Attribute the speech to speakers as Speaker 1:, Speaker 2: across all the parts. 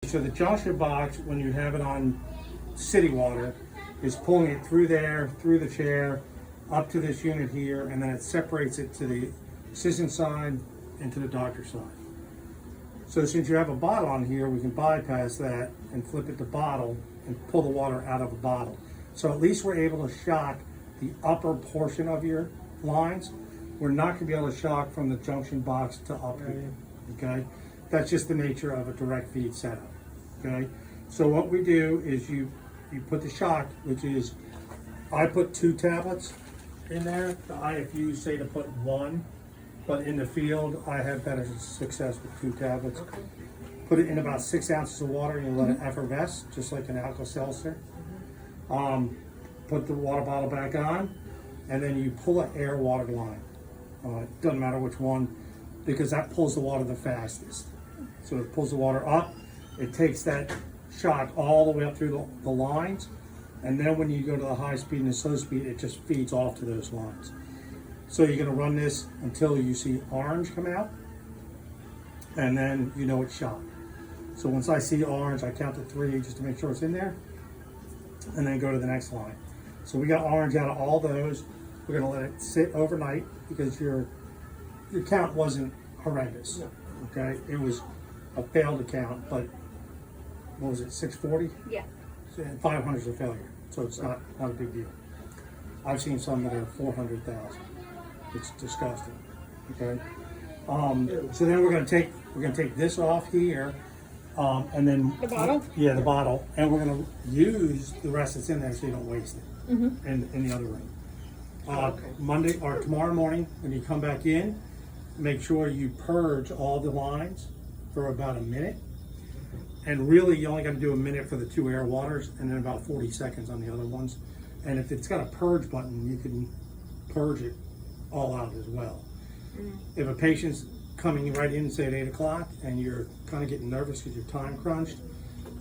Speaker 1: So the junction box, when you have it on city water, is pulling it through there, through the chair, up to this unit here, and then it separates it to the assistant side and to the doctor's side. So since you have a bottle on here, we can bypass that and flip it to bottle and pull the water out of a bottle. So at least we're able to shock the upper portion of your lines. We're not gonna be able to shock from the junction box to up here, okay? That's just the nature of a direct feed setup, okay? So what we do is you put the shock, which is, I put 2 tablets in there. The IFUs say to put 1, but in the field, I have better success with 2 tablets.
Speaker 2: Okay.
Speaker 1: Put it in about 6 ounces of water and you let it effervesce, just like an Alka-Seltzer. Put the water bottle back on, and then you pull an air water line. Doesn't matter which one, because that pulls the water the fastest. So it pulls the water up, it takes that shock all the way up through the lines, and then when you go to the high speed and the slow speed, it just feeds off to those lines. So you're gonna run this until you see orange come out, and then you know it's shot. So once I see orange, I count to 3 just to make sure it's in there, and then go to the next line. So we got orange out of all those. We're gonna let it sit overnight because your count wasn't horrendous, okay? It was a failed count, but what was it, 640?
Speaker 2: Yeah.
Speaker 1: 500 is a failure, so it's not a big deal. I've seen some that are 400,000. It's disgusting, okay? So then we're gonna take this off here, and then
Speaker 2: The bottle?
Speaker 1: Yeah, the bottle, and we're gonna use the rest that's in there so you don't waste it in the other room. Monday or tomorrow morning when you come back in, make sure you purge all the lines for about a minute. And really, you only got to do a minute for the 2 air waters, and then about 40 seconds on the other ones. And if it's got a purge button, you can purge it all out as well. If a patient's coming right in, say at 8 o'clock, and you're kind of getting nervous because you're time crunched,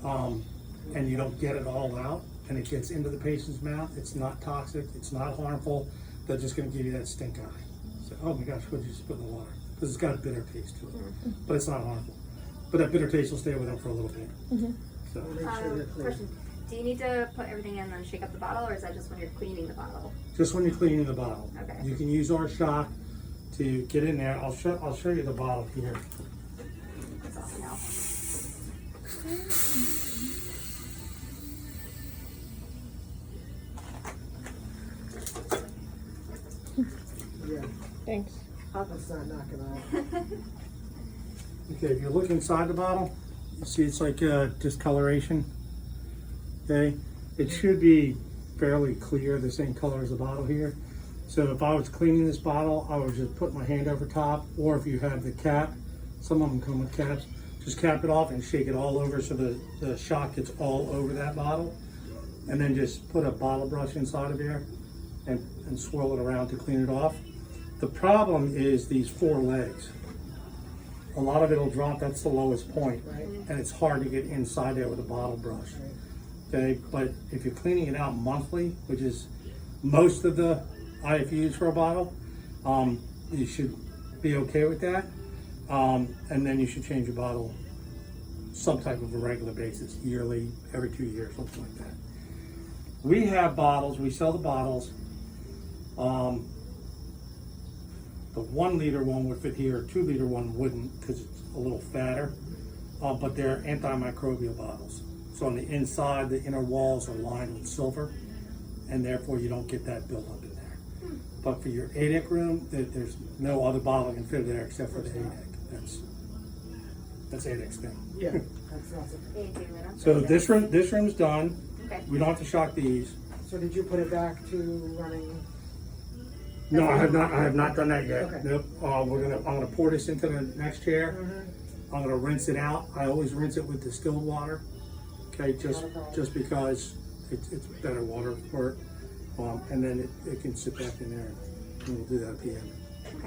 Speaker 1: and you don't get it all out, and it gets into the patient's mouth, it's not toxic, it's not harmful, they're just going to give you that stink eye. So, oh my gosh, what did you just put in the water? Because it's got a bitter taste to it, but it's not harmful. But that bitter taste will stay with them for a little bit. So.
Speaker 2: Question. Do you need to put everything in and then shake up the bottle, or is that just when you're cleaning the bottle?
Speaker 1: Just when you're cleaning the bottle.
Speaker 2: Okay.
Speaker 1: You can use our shock to get in there. I'll show you the bottle here.
Speaker 2: That's awesome now.
Speaker 3: Yeah,
Speaker 4: Thanks.
Speaker 3: let's not knock it off.
Speaker 1: Okay, if you look inside the bottle, you see it's like discoloration. Okay, it should be fairly clear, the same color as the bottle here. So if I was cleaning this bottle, I would just put my hand over top, or if you have the cap, some of them come with caps, just cap it off and shake it all over so the shock gets all over that bottle. And then just put a bottle brush inside of there and swirl it around to clean it off. The problem is these 4 legs. A lot of it will drop, that's the lowest point, and it's hard to get inside there with a bottle brush. Okay, but if you're cleaning it out monthly, which is most of the IFUs for a bottle, you should be okay with that. And then you should change your bottle some type of a regular basis, yearly, every 2 years, something like that. We have bottles, we sell the bottles. The 1 liter one would fit here, 2 liter one wouldn't because it's a little fatter, but they're antimicrobial bottles. So on the inside, the inner walls are lined with silver, and therefore you don't get that buildup in there. But for your 8-ick room, there's no other bottle can fit there except for the 8-ick. That's 8-ick's thing.
Speaker 3: Yeah, that's not something.
Speaker 1: So this room's done.
Speaker 2: Okay.
Speaker 1: We don't have to shock these.
Speaker 3: So did you put it back to running?
Speaker 1: No, I have not done that yet.
Speaker 3: Okay.
Speaker 1: Nope. I'm gonna pour this into the next chair. I'm gonna rinse it out. I always rinse it with distilled water. Okay, just because it's better water for it. And then it can sit back in there, and we'll do that at the end.